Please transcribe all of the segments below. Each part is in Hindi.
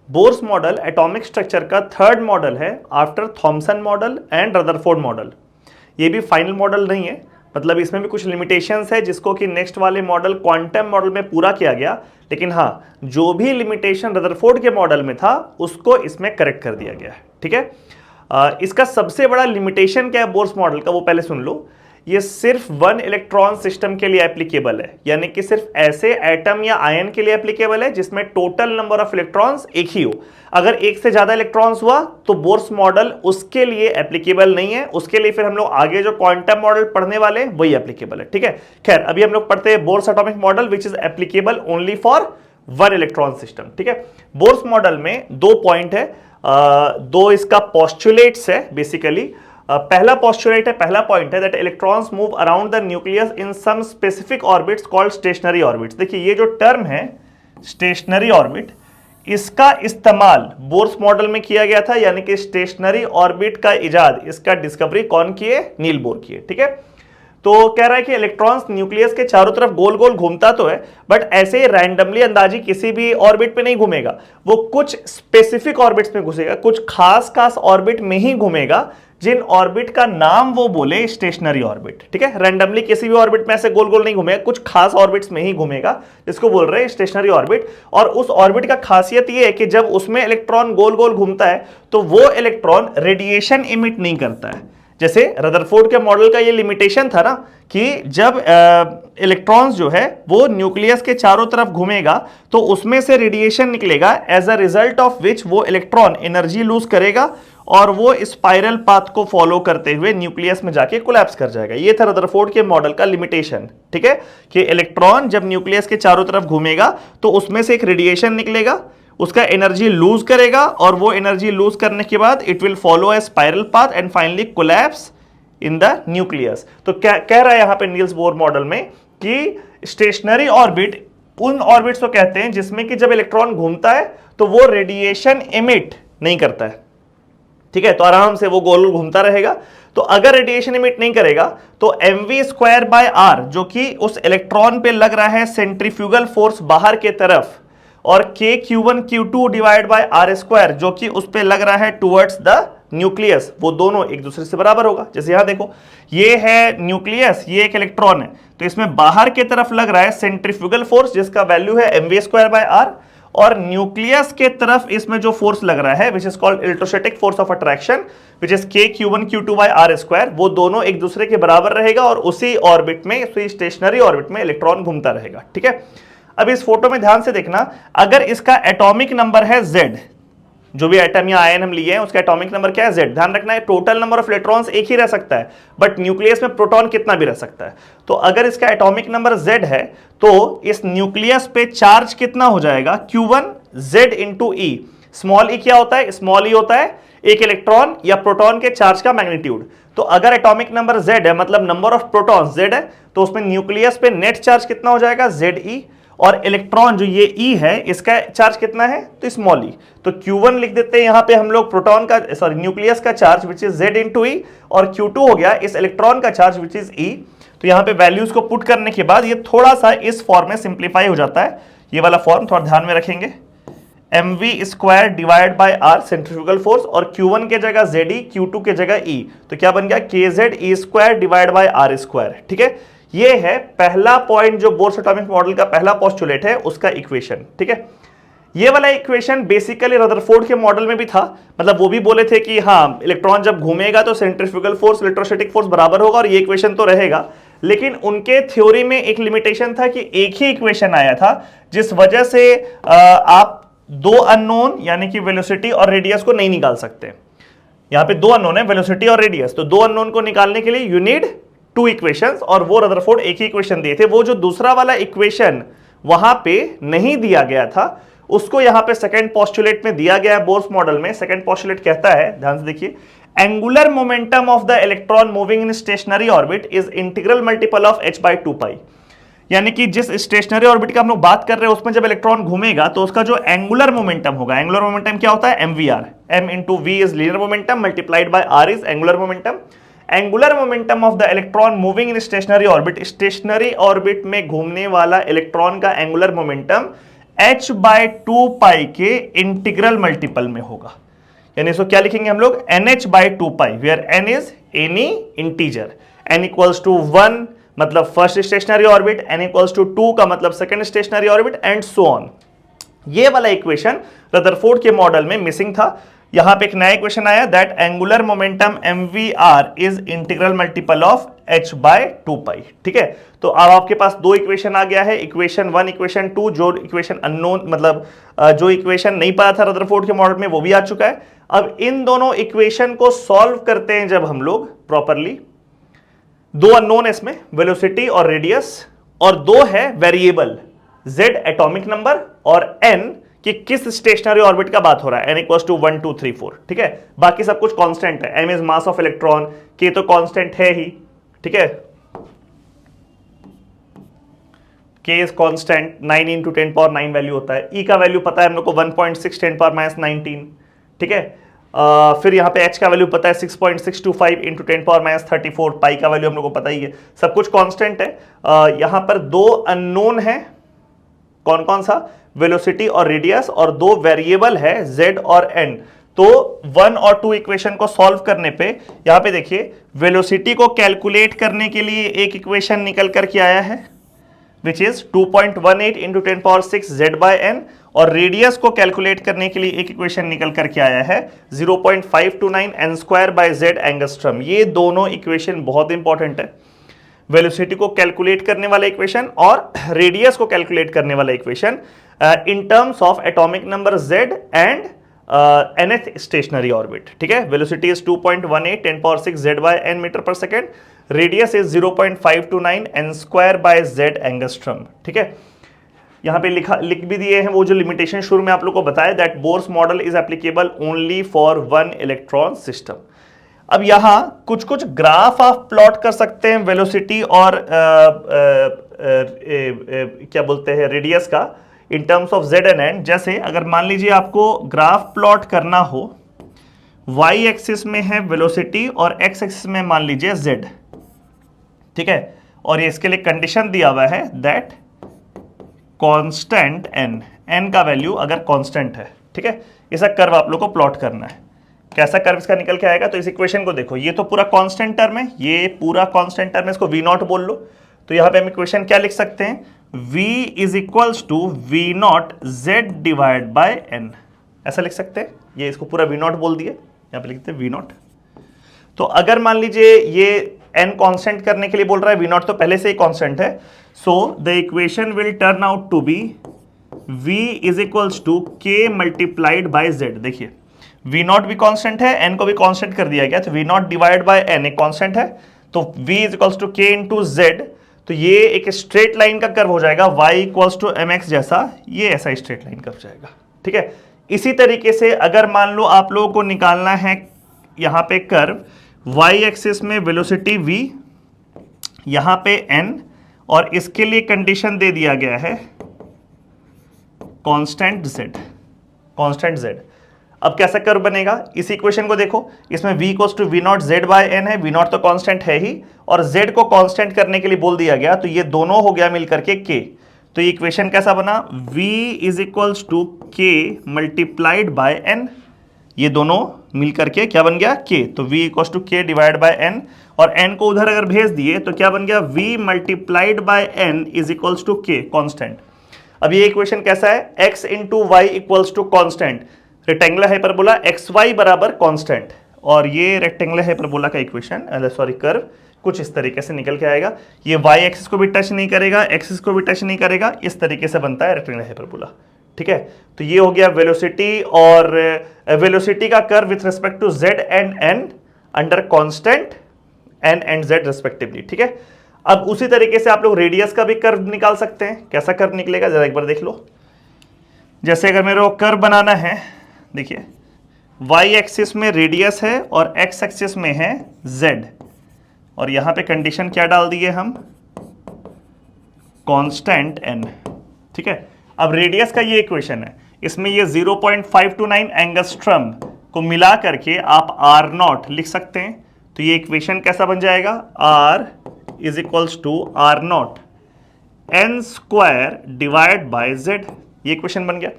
बोर्स मॉडल एटॉमिक स्ट्रक्चर का थर्ड मॉडल है after Thompson model and Rutherford model. ये भी फाइनल मॉडल नहीं है, मतलब इसमें भी कुछ लिमिटेशंस है जिसको कि नेक्स्ट वाले मॉडल क्वांटम मॉडल में पूरा किया गया, लेकिन हाँ जो भी लिमिटेशन रदरफोर्ड के मॉडल में था उसको इसमें करेक्ट कर दिया गया है। ठीक है, इसका सबसे बड़ा लिमिटेशन क्या है बोर्स मॉडल का वो पहले सुन लो। ये सिर्फ वन इलेक्ट्रॉन सिस्टम के लिए एप्लीकेबल है, यानी कि सिर्फ ऐसे एटम या आयन के लिए एप्लीकेबल है जिसमें टोटल नंबर ऑफ इलेक्ट्रॉन्स एक ही हो। अगर एक से ज्यादा इलेक्ट्रॉन्स हुआ तो बोर्स मॉडल उसके लिए एप्लीकेबल नहीं है, उसके लिए फिर हम लोग आगे जो क्वांटम मॉडल पढ़ने वाले हैं वही एप्लीकेबल है। ठीक है, खैर अभी हम लोग पढ़ते हैं Bohr's atomic model which is applicable only for one electron system. ठीक है, बोर्स मॉडल में दो पॉइंट है, दो इसका पोस्टुलेट्स है बेसिकली। पहला पोस्टुलेट है, पहला पॉइंट है that electrons move around the nucleus in some specific orbits called stationary orbits. देखिए ये जो टर्म है स्टेशनरी ऑर्बिट, इसका इस्तेमाल बोर्स मॉडल में किया गया था, यानी कि स्टेशनरी ऑर्बिट का इजाद, इसका डिस्कवरी कौन किए? नील बोर किए। ठीक है, तो कह रहा है कि इलेक्ट्रॉन्स न्यूक्लियस के चारों तरफ गोल गोल घूमता तो है, बट ऐसे रैंडमली अंदाजी किसी भी ऑर्बिट पे नहीं घूमेगा, वो कुछ स्पेसिफिक ऑर्बिट्स में घुसेगा, कुछ खास खास ऑर्बिट में ही घूमेगा जिन ऑर्बिट का नाम वो बोले स्टेशनरी ऑर्बिट। ठीक है, रैंडमली किसी भी ऑर्बिट में ऐसे गोल गोल नहीं घूमेगा, कुछ खास ऑर्बिट्स में ही घूमेगा, जिसको बोल रहे हैं स्टेशनरी ऑर्बिट। और उस ऑर्बिट का खासियत ये है कि जब उसमें इलेक्ट्रॉन गोल गोल घूमता है तो वो इलेक्ट्रॉन रेडिएशन इमिट नहीं करता है। जैसे रदरफोर्ड के मॉडल का ये लिमिटेशन था ना कि जब इलेक्ट्रॉन्स जो है वो न्यूक्लियस के चारों तरफ घूमेगा तो उसमें से रेडिएशन निकलेगा, as a result of which वो इलेक्ट्रॉन एनर्जी लूज करेगा और वो स्पाइरल पाथ को फॉलो करते हुए न्यूक्लियस में जाके कोलैप्स कर जाएगा। ये था रदरफोर्ड के मॉडल का लिमिटेशन। ठीक है, कि इलेक्ट्रॉन जब न्यूक्लियस के चारों तरफ घूमेगा तो उसमें से एक रेडिएशन निकलेगा, उसका एनर्जी लूज करेगा और वो एनर्जी लूज करने के बाद it will follow A spiral path and finally collapse in the nucleus. तो क्या कह रहा है यहां पे नील्स बोर मॉडल में कि स्टेशनरी ऑर्बिट उन ऑर्बिट्स को कहते हैं जिसमें कि जब इलेक्ट्रॉन घूमता है तो वो रेडिएशन इमिट नहीं करता है। ठीक है, तो आराम से वो गोल घूमता रहेगा। तो अगर रेडिएशन इमिट नहीं करेगा तो mv²/r जो कि उस इलेक्ट्रॉन पे लग रहा है सेंट्रीफ्यूगल फोर्स बाहर के तरफ, और k(q1q2)/r² जो कि उस पे लग रहा है टुवर्ड्स द न्यूक्लियस, वो दोनों एक दूसरे से बराबर होगा। जैसे यहां देखो ये है न्यूक्लियस, ये एक इलेक्ट्रॉन है, तो इसमें बाहर के तरफ लग रहा है सेंट्रीफ्यूगल फोर्स जिसका वैल्यू है mv²/r, और न्यूक्लियस के तरफ इसमें जो फोर्स लग रहा है which is called electrostatic force of attraction which is k(q1q2)/r², वो दोनों एक दूसरे के बराबर रहेगा और उसी ऑर्बिट में, उसी स्टेशनरी ऑर्बिट में इलेक्ट्रॉन घूमता रहेगा। ठीक है, अब इस फोटो में ध्यान से देखना, अगर इसका एटॉमिक नंबर है Z, जो भी एटम या आयन हम लिए हैं उसका एटॉमिक नंबर क्या है? Z। ध्यान रखना है टोटल नंबर ऑफ इलेक्ट्रॉन्स एक ही रह सकता है, बट न्यूक्लियस में प्रोटॉन कितना भी रह सकता है। तो अगर इसका एटॉमिक नंबर Z है तो इस न्यूक्लियस पे चार्ज कितना हो जाएगा? Q1Z × E। स्मॉल e क्या होता है? स्मॉल e होता है एक इलेक्ट्रॉन या प्रोटॉन के चार्ज का मैग्नीट्यूड। तो अगर एटॉमिक नंबर Z है, मतलब नंबर ऑफ प्रोटॉन्स Z है, तो उसमें न्यूक्लियस पे नेट चार्ज कितना हो जाएगा? ZE। और इलेक्ट्रॉन जो ये E है इसका चार्ज कितना है? तो स्मॉल e। तो Q1 लिख देते हैं यहां पे हम लोग प्रोटॉन का, सॉरी न्यूक्लियस का charge which is Z × E, और Q2 हो गया इस इलेक्ट्रॉन का चार्ज विच इज E। तो यहां पे वैल्यूज को पुट करने के बाद ये थोड़ा सा इस फॉर्म में सिंप्लीफाई हो जाता है। ये वाला फॉर्म थोड़ा ध्यान में रखेंगे, mv²/r सेंट्रीफ्यूगल फोर्स, और Q1 के जगह ZE, Q2 के जगह E, तो क्या बन गया? kZe²/r²। ठीक है, ये है पहला पॉइंट जो बोर्स एटॉमिक मॉडल का पहला पोस्टुलेट है उसका इक्वेशन। ठीक है, ये वाला इक्वेशन बेसिकली रदरफोर्ड के मॉडल में भी था, मतलब वो भी बोले थे कि हाँ इलेक्ट्रॉन जब घूमेगा तो सेंट्रीफ्यूगल फोर्स इलेक्ट्रोस्टैटिक फोर्स बराबर होगा, और ये इक्वेशन तो रहेगा। लेकिन उनके थ्योरी में एक लिमिटेशन था कि एक ही इक्वेशन आया था, जिस वजह से आप दो अननोन यानी कि वेलोसिटी और रेडियस को नहीं निकाल सकते। यहां पे दो अननोन है, वेलोसिटी और रेडियस, तो दो अननोन को निकालने के लिए यू नीड टू इक्वेशंस, और वो रदरफोर्ड एक ही इक्वेशन दिए थे। वो जो दूसरा वाला इक्वेशन वहां पे नहीं दिया गया था उसको यहां पे सेकंड पोस्टुलेट में दिया गया है बोर्स मॉडल में। सेकंड पोस्टुलेट कहता है, ध्यान से देखिए, angular momentum of the electron moving in stationery orbit is integral multiple of h/2π। यानी कि जिस स्टेशनरी ऑर्बिट का हम लोग बात कर रहे हैं उसमें जब इलेक्ट्रॉन घूमेगा तो उसका जो एंगुलर मोमेंटम होगा, एंगुलर मोमेंटम क्या होता है? mvr, m × v is linear momentum multiplied by r is angular momentum. Angular momentum of the electron moving in stationery orbit, stationery orbit में घूमने वाला इलेक्ट्रॉन का एंगुलर मोमेंटम h बाय 2 पाई के इंटीग्रल मल्टीपल में होगा। यानी इसको क्या लिखेंगे हम लोग, NH by 2 pi, where n is any integer, n equals to 1 मतलब first stationary orbit, n equals to 2 का मतलब second stationary orbit and so on. ये वाला इक्वेशन रदरफोर्ड के मॉडल में मिसिंग था। यहां पे एक नया इक्वेशन आया, that angular momentum mvr is integral multiple of h by 2 pi. ठीक है, तो अब आपके पास दो इक्वेशन आ गया है, इक्वेशन 1 इक्वेशन 2, जो इक्वेशन अननोन मतलब जो इक्वेशन नहीं पता था रदरफोर्ड के मॉडल में वो भी आ चुका है। अब इन दोनों इक्वेशन को सॉल्व करते हैं जब हम लोग प्रॉपरली, दो अननोन है इसमें, वेलोसिटी और रेडियस, और दो है वेरिएबल, z एटॉमिक नंबर और n कि किस स्टेशनरी ऑर्बिट का बात हो रहा है, n इक्वल्स टू 1 2 3 4। ठीक है, बाकी सब कुछ कांस्टेंट है, m is mass of electron, k तो कांस्टेंट है ही। ठीक है, k is constant, 9 into 10 power 9 value होता है, e का वैल्यू पता है हम लोग को 1.6 10 पावर माइनस 19। ठीक है, फिर यहाँ पे h का वैल्यू पता है 6.625 इंटू 10 पावर माइनस 34, पाई का वैल्यू हम लोग को पता ही है, सब कुछ कांस्टेंट है। यहाँ पर दो अननोन है, कौन कौन सा, वेलोसिटी और रेडियस, और दो वेरिएबल है z और n। तो 1 और 2 इक्वेशन को सॉल्व करने पे यहां पे देखिए, वेलोसिटी को कैलकुलेट करने के लिए एक इक्वेशन निकल कर के आया है which is 2.18 into 10 power 6 z bye n, और रेडियस को कैलकुलेट करने के लिए एक इक्वेशन निकल करके आया है 0.529 n square by z angstrom. ये दोनों इक्वेशन बहुत इंपॉर्टेंट है, वेलोसिटी को कैलकुलेट करने वाला इक्वेशन और रेडियस को कैलकुलेट करने वाला equation in terms of atomic number z and nth stationary orbit. ठीक है, velocity is 2.18 10 power 6 z bye n metre पर second, radius is 0.529 n square by z angstrom. ठीक है, यहां पे लिख भी दिए हैं वो जो लिमिटेशन शुरू में आप लोग को बताया, that Bohr's model is applicable only for 1 electron system. अब यहां कुछ कुछ ग्राफ आप प्लॉट कर सकते हैं वेलोसिटी और क्या बोलते हैं रेडियस का इन terms of z and n। जैसे अगर मान लीजिए आपको ग्राफ प्लॉट करना हो, y एक्सिस में है वेलोसिटी और x एक्सिस में मान लीजिए z। ठीक है, और ये इसके लिए कंडीशन दिया हुआ है दैट कांस्टेंट n का वैल्यू अगर कांस्टेंट है। ठीक है, ऐसा कर्व आप लोग को प्लॉट करना है। कैसा कर्व इसका निकल के आएगा, तो इस इक्वेशन को देखो, ये तो पूरा कांस्टेंट टर्म है, ये पूरा कांस्टेंट टर्म है, इसको v नॉट बोल लो। तो यहां पे हम इक्वेशन क्या लिख सकते हैं, v is equals to v not z divide by n, ऐसा लिख सकते हैं। ये इसको पूरा v नॉट बोल दिए, यहां पे लिखते हैं v नॉट। तो अगर मान लीजिए ये n कांस्टेंट करने के लिए बोल रहा है, v नॉट तो पहले से ही कांस्टेंट है, so the equation will turn out to be v is equals to k multiplied by z। देखिए v नॉट भी कांस्टेंट है, n को भी कांस्टेंट कर दिया गया, तो v not divide by n एक कांस्टेंट है, तो v is equals to k into z। तो ये एक स्ट्रेट लाइन का कर्व हो जाएगा y इक्वल्स टू mx जैसा, ये ऐसा स्ट्रेट लाइन कर्व जाएगा। ठीक है, इसी तरीके से अगर मान लो आप लोगों को निकालना है यहां पे कर्व y एक्सिस में वेलोसिटी v, यहां पे n, और इसके लिए कंडीशन दे दिया गया है कांस्टेंट z। अब कैसा कर्व बनेगा, इस इक्वेशन को देखो, इसमें v equals to v not z bye n है, v नॉट तो कांस्टेंट है ही, और z को कांस्टेंट करने के लिए बोल दिया गया, तो ये दोनों हो गया मिलकर के k। तो ये इक्वेशन कैसा बना, v is equals to k multiplied by n, ये दोनों मिलकर के क्या बन गया k। तो v equals to k divide by n, और n को उधर अगर भेज दिए तो क्या बन गया, v multiplied by n is equals to k constant. अब ये इक्वेशन कैसा है, x into y equals to constant, rectangular hyperbola x y बराबर कांस्टेंट, और ये रेक्टेंगुलर हाइपरबोला का इक्वेशन सॉरी कर्व कुछ इस तरीके से निकल के आएगा। ये वाई एक्सिस को भी टच नहीं करेगा, एक्सिस को भी टच नहीं करेगा, इस तरीके से बनता है रेक्टेंगुलर हाइपरबोला। ठीक है, तो ये हो गया वेलोसिटी और वेलोसिटी का curve with respect to z and n under constant n and z respectively. ठीक है, अब उसी तरीके से आप लोग रेडियस का भी कर्व निकाल सकते हैं। कैसा कर्व निकलेगा जरा एक बार देख लो। जैसे अगर मेरे को कर्व बनाना है, देखिए y एक्सिस में रेडियस है और x एक्सिस में है z, और यहां पे कंडीशन क्या डाल दिए हम, कांस्टेंट n। ठीक है, अब रेडियस का ये इक्वेशन है, इसमें ये 0.529 एंगस्ट्रम को मिला करके आप r नॉट लिख सकते हैं। तो ये इक्वेशन कैसा बन जाएगा, r is equals to r not n square divide by z। ये इक्वेशन बन गया,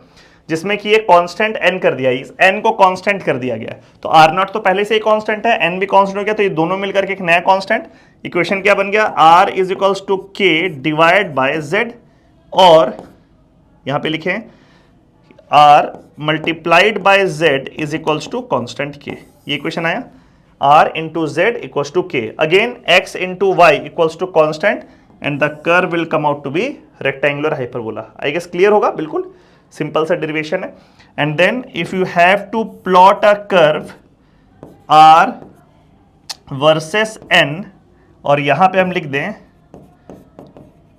जिसमें कि ये कांस्टेंट n कर दिया, इस n को कांस्टेंट कर दिया गया। तो r नॉट तो पहले से ही कांस्टेंट है, n भी कांस्टेंट हो गया, तो ये दोनों मिलकर के एक नया कांस्टेंट। इक्वेशन क्या बन गया, r is equals to k divide by z, और यहां पे लिखें r multiplied by z is equals to constant k। ये इक्वेशन आया, r into z equals to k, again x into y equals to constant, and the curve will come out to be rectangular hyperbola. I guess clear होगा, बिल्कुल सिंपल सा डेरिवेशन है। And then if you have to plot a curve r versus n, और यहां पे हम लिख दें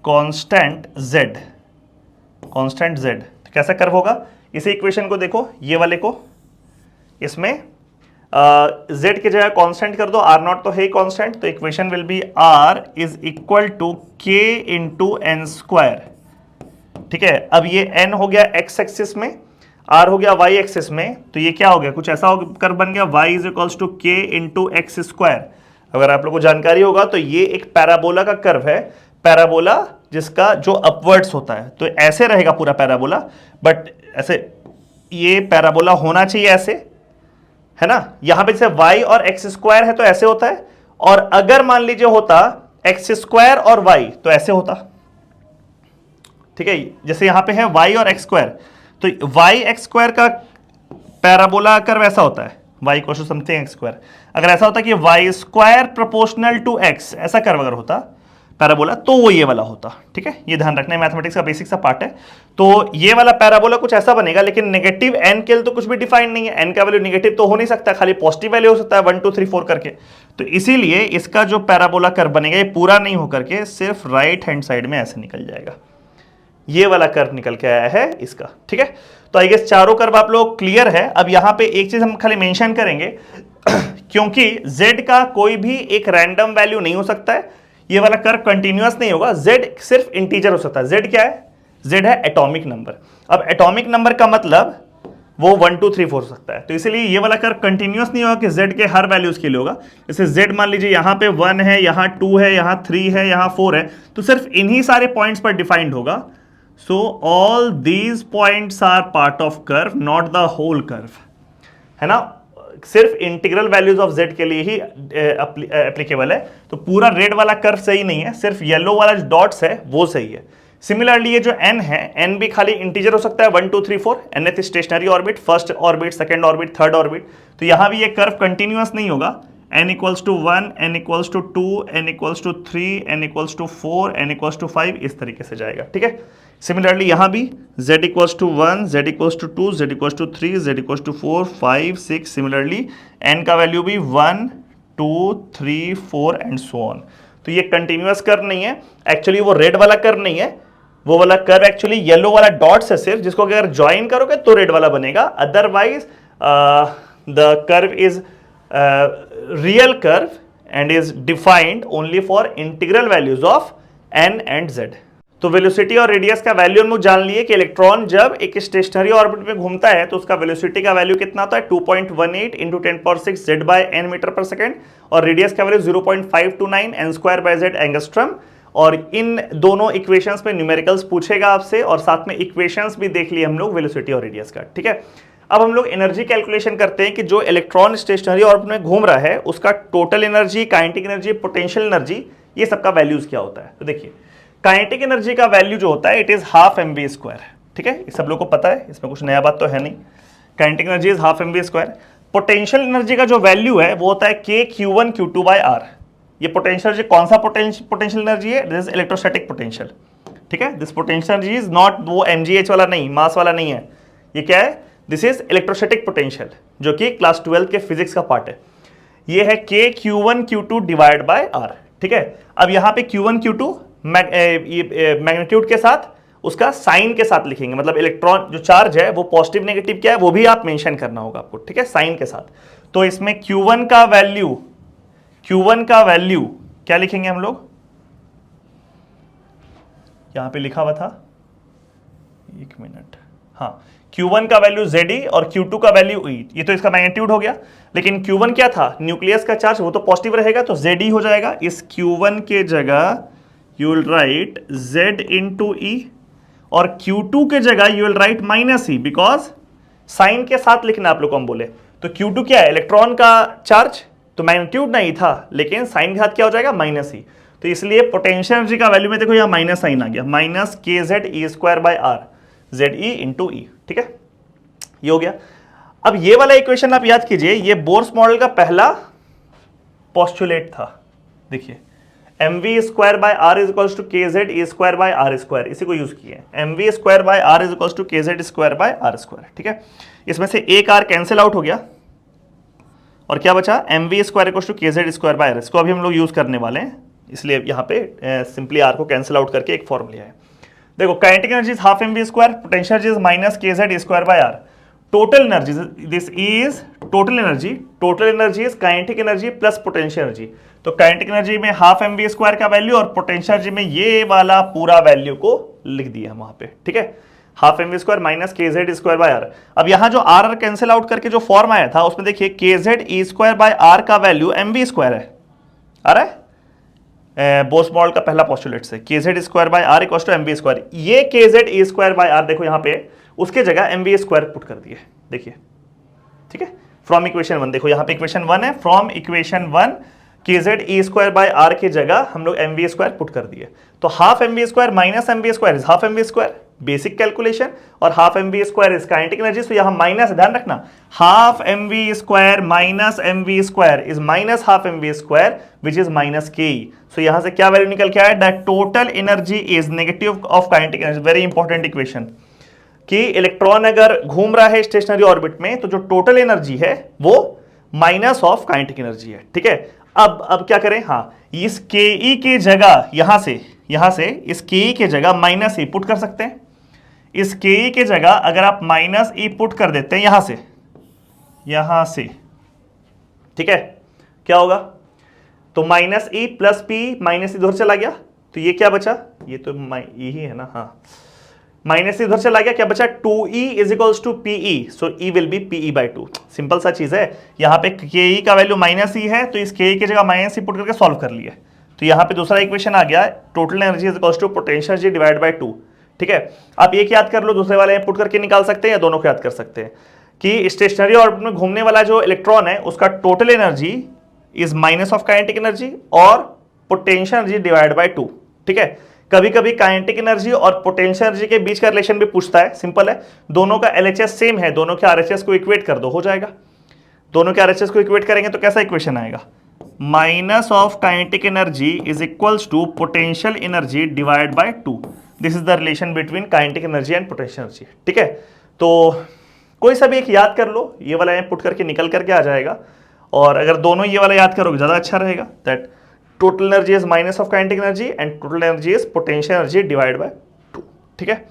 कांस्टेंट z, कांस्टेंट z, तो कैसा कर्व होगा, इसी इक्वेशन को देखो, ये वाले को, इसमें z की जगह कांस्टेंट कर दो, r नॉट तो है ही कांस्टेंट, तो equation will be r is equal to k into n square. ठीक है, अब ये n हो गया x एक्सिस में, r हो गया y एक्सिस में, तो ये क्या हो गया, कुछ ऐसा कर्व बन गया, y is equals to k into x square. अगर आप लोगों को जानकारी होगा तो ये एक पैराबोला का कर्व है, पैराबोला जिसका जो अपवर्ड्स होता है, तो ऐसे रहेगा पूरा पैराबोला, बट ऐसे ये पैराबोला होना चाहिए ऐसे, है ना, यहां पे जैसे y और एक्स स्क्वायर है तो ऐसे होता है, और अगर मान लीजिए होता एक्स स्क्वायर और y तो ऐसे होता। ठीक है, जैसे यहां पे है y और एक्स स्क्वायर, तो y एक्स स्क्वायर का पैराबोला कर्व ऐसा होता है, y equal to something x square. अगर ऐसा होता कि y square proportional to x, ऐसा कर्व अगर होता पैराबोला, तो वो ये वाला होता। ठीक है, ये ध्यान रखना है, मैथमेटिक्स का बेसिक सा पार्ट है। तो ये वाला पैराबोला कुछ ऐसा बनेगा, लेकिन नेगेटिव n के लिए तो कुछ भी डिफाइन नहीं है, n का वैल्यू नेगेटिव तो हो नहीं सकता, खाली पॉजिटिव वैल्यू हो सकता है 1 2 3 4 करके। तो इसीलिए इसका जो पैराबोला कर्व बनेगा ये पूरा नहीं होकर के सिर्फ राइट हैंड साइड में ऐसे निकल जाएगा, ये वाला कर्व निकल के आया है इसका। ठीक है, तो आई गेस चारों कर्व आप लोग क्लियर है। अब यहां पे एक चीज हम खाली मेंशन करेंगे क्योंकि z का कोई भी एक रैंडम वैल्यू नहीं हो सकता है, ये वाला कर्व कंटिन्यूअस नहीं होगा, z सिर्फ इंटीजर हो सकता है। z क्या है, z है एटॉमिक नंबर। अब एटॉमिक नंबर का मतलब वो 1 2 3 4 हो सकता है, तो इसलिए ये वाला कर्व कंटिन्यूअस नहीं होगा कि z के हर वैल्यूज के लिए होगा। जैसे z मान लीजिए यहाँ पे 1 है, यहाँ 2 है, यहाँ 3 है, यहाँ 4 है, तो सिर्फ इन्हीं सारे पॉइंट्स पर डिफाइंड होगा। So all these points are part of curve, not the whole curve, है ना, सिर्फ इंटीग्रल वैल्यूज ऑफ z के लिए ही एप्लीकेबल है। तो पूरा रेड वाला कर्व सही नहीं है, सिर्फ येलो वाला जो डॉट्स है वो सही है। सिमिलरली ये जो n है, n भी खाली इंटीजर हो सकता है 1 2 3 4, nth stationary orbit, first orbit, second orbit, third orbit. तो यहां भी ये कर्व कंटिन्यूअस नहीं होगा, n equals to 1, n equals to 2, n equals to 3, n equals to 4, n equals to 5, इस तरीके से जाएगा। ठीक है, सिमिलरली यहां भी z equals to 1, z equals to 2, z equals to 3, z equals to 4, 5, 6, similarly n का वैल्यू भी 1 2 3 4 एंड सो ऑन। तो ये कंटिन्यूअस कर्व नहीं है, एक्चुअली वो रेड वाला कर्व नहीं है, वो वाला कर्व एक्चुअली येलो वाला डॉट्स है सिर्फ, जिसको अगर ज्वाइन करोगे तो रेड वाला बनेगा, otherwise the curve is real curve and is defined only for integral values of n and z। तो वेलोसिटी और रेडियस का वैल्यू हम लोग जान लिए कि इलेक्ट्रॉन जब एक स्टेशनरी ऑर्बिट में घूमता है तो उसका वेलोसिटी का वैल्यू कितना होता है, 2.18 into 10⁶ z bye n metre पर सेकेंड, और रेडियस का value 0.529 n square by z angstrom. और इन दोनों इक्वेशंस में न्यूमेरिकल्स पूछेगा आपसे, और साथ में इक्वेशंस भी देख लिए हम लोग वेलोसिटी और रेडियस का। ठीक है, अब हम लोग एनर्जी कैलकुलेशन करते हैं कि जो इलेक्ट्रॉन स्टेशनरी ऑर्बिट में घूम रहा है उसका total energy, kinetic energy, potential energy, ये सबका वैल्यूज क्या होता है। तो देखिए, काइनेटिक एनर्जी का वैल्यू जो होता है इट इज हाफ mv²। ठीक है, सब लोग को पता है, इसमें कुछ नया बात तो है नहीं। Kinetic energy is half mv²। Potential energy का जो वैल्यू है वो होता है k q1 q2 by r। ये पोटेंशियल एनर्जी कौन सा पोटेंशियल एनर्जी है, दिस इज इलेक्ट्रोस्टैटिक पोटेंशियल। ठीक है, this potential energy is not वो mgh वाला नहीं, मास वाला नहीं है, ये क्या है, दिस इज इलेक्ट्रोस्टैटिक पोटेंशियल, जो कि क्लास 12 के फिजिक्स का पार्ट है। ये है k q1 q2 divide by r। ठीक है, अब यहाँ पे q1 q2 मैग्नीट्यूड के साथ उसका साइन के साथ लिखेंगे, मतलब इलेक्ट्रॉन जो चार्ज है वो पॉजिटिव नेगेटिव क्या है वो भी आप मेंशन करना होगा आपको। ठीक है, साइन के साथ। तो इसमें Q1 का वैल्यू क्या लिखेंगे हम लोग, यहां पे लिखा हुआ था, एक मिनट, हाँ, Q1 का वैल्यू Ze और Q2 का वैल्यू E। ये तो इसका मैग्नीट्यूड हो गया, लेकिन Q1 क्या था, न्यूक्लियस का चार्ज, वो तो पॉजिटिव रहेगा, तो Ze हो जाएगा। इस Q1 के जगह you will write Z into e, और Q2 के जगह you will write minus e, because sign के साथ लिखना आप लोग को हम बोले। तो Q2 क्या है, इलेक्ट्रॉन का चार्ज, तो मैग्नीट्यूड नहीं था, लेकिन साइन के साथ क्या हो जाएगा, माइनस ई। तो इसलिए पोटेंशियल एनर्जी का वैल्यू में देखो यहाँ माइनस साइन आ गया, minus k Z E square by r, Z e into e. ठीक है, ये हो गया। अब ये वाला इक्वेशन आप याद कीजिए, ये बोर्स मॉडल का पहला पोस्टुलेट था। देखिए m we square by r is equals to k Z E square by r square, इसी को यूज किए, m we square by r is equals to k Z square by r square. ठीक है, इसमें से एक आर कैंसिल आउट हो गया और क्या बचा, m we square equals to k Z square by r. इसको अभी हम लोग यूज करने वाले हैं, इसलिए यहाँ पे सिंपली आर को कैंसिल आउट करके एक फॉर्म लिया है। देखो kinetic energy is half m we square, potential energy is minus k Z square by r. Total energy, this is total energy, total energy is kinetic energy plus potential energy. तो काइनेटिक एनर्जी में हाफ एम वी स्क्वायर का वैल्यू और पोटेंशियल एनर्जी में ये वाला पूरा वैल्यू को लिख दिया वहां पे। ठीक है, half m we square minus k Z square by r. अब यहां जो आर आर कैंसिल आउट करके जो फॉर्म आया था उसमें देखिए K Z E square by R का वैल्यू एम वी स्क्वायर है, आ रहा है बोर्स मॉडल का पहला पोस्टुलेट से, K Z square by R equals to M we square. ये K Z E square by R देखो यहाँ पे, उसके जगह एम वी स्क्वायर पुट कर दिए। देखिए ठीक है, फ्रॉम इक्वेशन 1, देखो यहाँ पे इक्वेशन 1 है, from equation 1 K Z E square by R की जगह हम लोग एम वी स्क्वायर पुट कर दिए। तो half m we square minus m we square is half m we square, basic calculation, और half m we square is kinetic energy. तो यहाँ माइनस, ध्यान रखना, half m we square minus m we square is minus half m we square which is minus K E. सो यहां से क्या वैल्यू निकल के आया, that total energy is negative of kinetic energy. Very important equation, कि इलेक्ट्रॉन अगर घूम रहा है स्टेशनरी ऑर्बिट में तो जो टोटल एनर्जी है वो माइनस ऑफ काइनेटिक एनर्जी है। ठीक है, अब क्या करें, हाँ इस के ई के जगह यहां से इस के ई के जगह माइनस ई पुट कर सकते हैं। इस के ई के जगह अगर आप माइनस ई पुट कर देते हैं यहां से, ठीक है, क्या होगा, तो minus E plus P, minus इधर चला गया तो ये क्या बचा, ये तो यही है ना, हाँ माइनस इधर चला गया, क्या बचा, 2e is equals to PE, so e will be PE by 2। Simple सा चीज है, यहाँ पे के ई का वैल्यू माइनस ई है तो इस के ई की जगह माइनस ई पुट करके सॉल्व कर लिए। तो यहाँ पे दूसरा इक्वेशन आ गया, total energy is equals to potential energy divide by 2। ठीक है, आप एक याद कर लो, दूसरे वाले पुट करके निकाल सकते हैं या दोनों को याद कर सकते हैं कि स्टेशनरी ऑर्बिट में घूमने वाला जो इलेक्ट्रॉन है उसका total energy is minus of kinetic energy और पोटेंशियल एनर्जी डिवाइड बाय 2। ठीक है, कभी कभी काइनेटिक एनर्जी और पोटेंशियल एनर्जी के बीच का रिलेशन भी पूछता है, सिंपल है, दोनों का एलएचएस सेम है, दोनों के आरएचएस को इक्वेट कर दो, हो जाएगा। दोनों के आरएचएस को इक्वेट करेंगे तो कैसा इक्वेशन आएगा, minus of kinetic energy is equals to potential energy divide by 2। This is the relation between kinetic energy and potential energy. ठीक है, तो कोई सा भी एक याद कर लो, ये वाला पुट करके निकल करके आ जाएगा, और अगर दोनों ये वाला याद करोगे ज़्यादा अच्छा रहेगा, that total energy is minus of kinetic energy and total energy is potential energy divide by 2। ठीक है,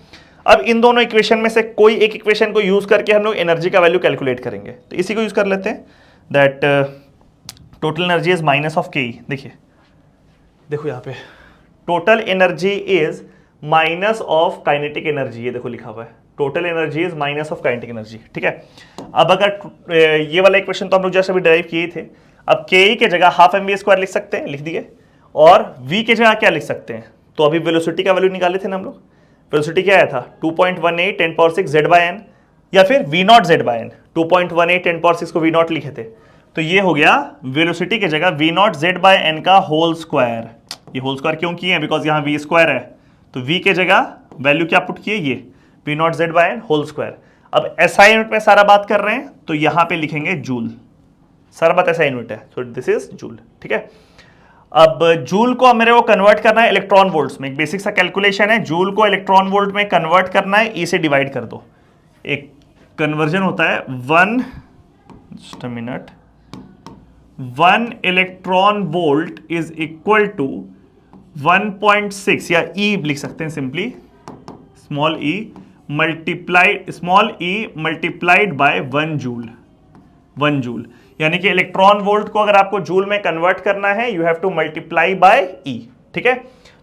अब इन दोनों इक्वेशन में से कोई एक इक्वेशन को यूज करके हम लोग एनर्जी का वैल्यू कैलकुलेट करेंगे। तो इसी को यूज कर लेते हैं, that total energy is minus of के। देखिए देखो यहाँ पे total energy is minus of kinetic energy, ये देखो लिखा हुआ है, total energy is minus of kinetic energy. ठीक है, अब अगर ये वाला इक्वेशन तो हम लोग जैसे अभी डिराइव किए थे, अब के ई के जगह हाफ एम वी स्क्वायर लिख सकते हैं, लिख दिए, और v के जगह क्या लिख सकते हैं, तो अभी वेलोसिटी का वैल्यू निकाले थे ना हम लोग, वेलोसिटी क्या आया था 2.18 10 पावर 6 z बाय n, या फिर v not z bye n, 2.18 10 power 6 को v नॉट लिखे थे, तो ये हो गया वेलोसिटी के जगह v not z bye n का होल स्क्वायर। ये होल स्क्वायर क्यों किए हैं, बिकॉज यहाँ v स्क्वायर है, तो v के जगह वैल्यू क्या पुट किए, ये v not z bye n whole square. अब एसआई यूनिट में सारा बात कर रहे हैं तो यहाँ पे लिखेंगे जूल, सारा बात ऐसा यूनिट है, सो दिस इज जूल। ठीक है, अब जूल को मेरे को कन्वर्ट करना है इलेक्ट्रॉन वोल्ट्स में, एक बेसिक सा कैलकुलेशन है, जूल को इलेक्ट्रॉन वोल्ट में कन्वर्ट करना है, ई से डिवाइड कर दो, एक कन्वर्जन होता है 1 electron volt is equal to 1.6, या ई लिख सकते हैं simply, small E multiplied by 1 joule, यानी कि इलेक्ट्रॉन वोल्ट को अगर आपको जूल में कन्वर्ट करना है you have to multiply by e. ठीक है,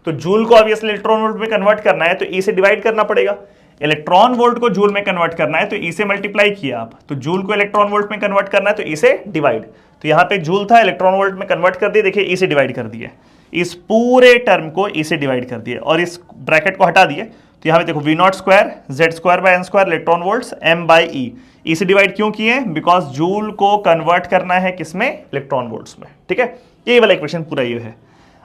तो जूल को ऑब्वियसली इलेक्ट्रॉन वोल्ट में कन्वर्ट करना है तो ई से डिवाइड करना पड़ेगा, इलेक्ट्रॉन वोल्ट को जूल में कन्वर्ट करना है तो ई से मल्टीप्लाई किया आप, तो जूल को इलेक्ट्रॉन वोल्ट में कन्वर्ट करना है तो ई से डिवाइड, तो यहाँ पे जूल था, इलेक्ट्रॉन वोल्ट में कन्वर्ट कर दिए, देखिए ई से डिवाइड कर दिए, इस पूरे टर्म को ई से डिवाइड कर दिए और इस ब्रैकेट को हटा दिए, तो यहाँ पे देखो v not square z square by N square electron volts m by e, e से डिवाइड क्यों किए, बिकॉज जूल को कन्वर्ट करना है किसमें, इलेक्ट्रॉन वोल्ट्स में, ठीक है। ये वाला इक्वेशन पूरा ये है।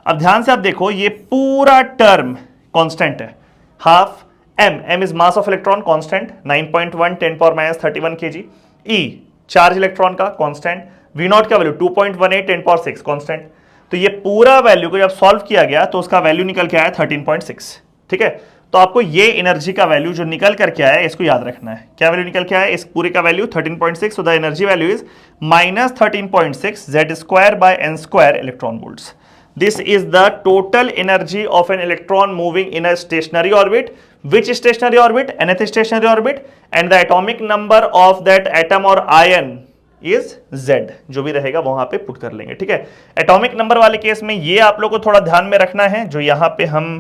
अब ध्यान से आप देखो ये पूरा टर्म कांस्टेंट है, half M, M is mass of electron constant 9.1 10 power minus 31 kg, E charge electron का कांस्टेंट, वी नॉट का वैल्यू 2.18 10 पावर 6 कांस्टेंट। तो ये पूरा वैल्यू को जब सॉल्व किया गया तो उसका वैल्यू निकल के आया 13.6, ठीक है। तो आपको ये एनर्जी का वैल्यू जो निकल करके आया इसको याद रखना है। क्या वैल्यू निकल के आया, इस पूरे का value 13.6, so the energy value is -13.6 Z square by N square electron volts. This is the total energy of an electron moving in a stationary orbit. Which stationary orbit? Nth stationary orbit. And the atomic number of that atom or ion is Z. जो भी रहेगा वहां पे पुट कर लेंगे, ठीक है। एटॉमिक नंबर वाले केस में ये आप लोग को थोड़ा ध्यान में रखना है, जो यहां पे हम